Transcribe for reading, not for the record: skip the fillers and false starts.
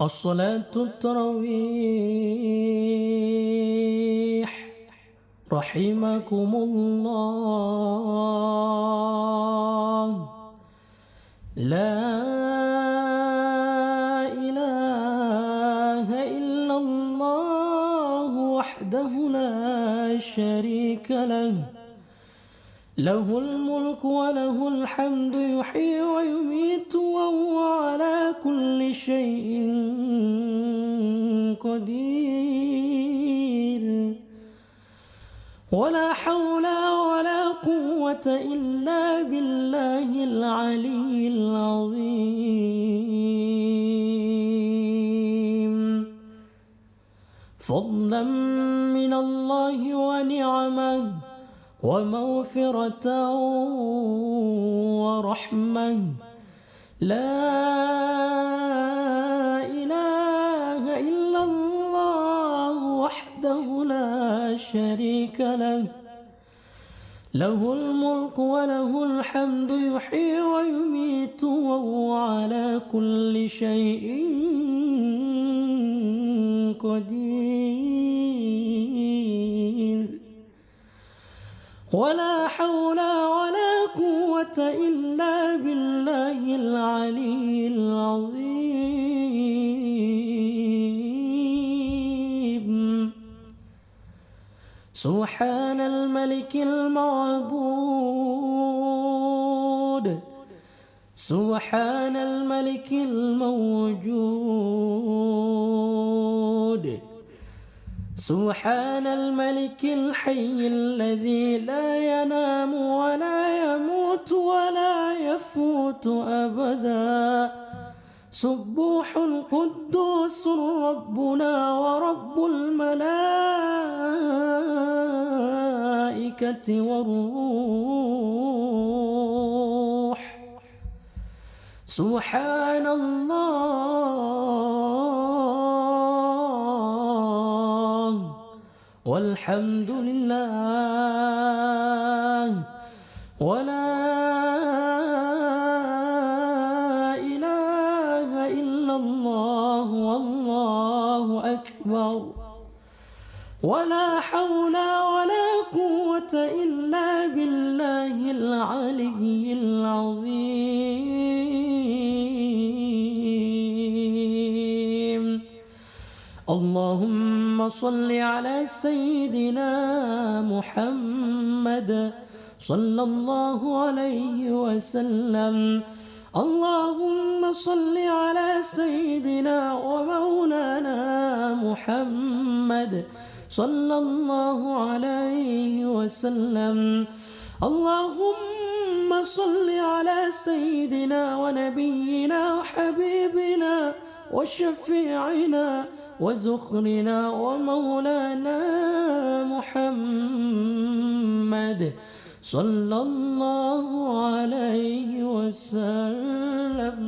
الصلاة التراويح رحمكم الله. لا إله إلا الله وحده لا شريك له، له الملك وله الحمد يحيي ويميت وهو على كل شيء قدير. ولا حول ولا قوة إلا بالله العلي العظيم. فضلا من الله ونعمه ومغفرة ورحمة. لا إله إلا الله وحده لا شريك له، له الملك وله الحمد يحيي ويميت وهو على كل شيء قدير. ولا حول ولا قوة إلا بالله العلي العظيم. سبحان الملك المعبود، سبحان الملك الموجود، سبحان الملك الحي الذي لا ينام ولا يموت ولا يفوت أبدا. سبوح قدوس ربنا ورب الملائكة والروح. سبحان الله والحمد لله ولا إله إلا الله والله أكبر. ولا حول ولا قوة إلا بالله العلي العظيم. اللهم صل على سيدنا محمد صلى الله عليه وسلم. اللهم صل على سيدنا ومولانا محمد صلى الله عليه وسلم. اللهم صل على سيدنا ونبينا وحبيبنا وشفيعنا وزخرنا ومولانا محمد صلى الله عليه وسلم.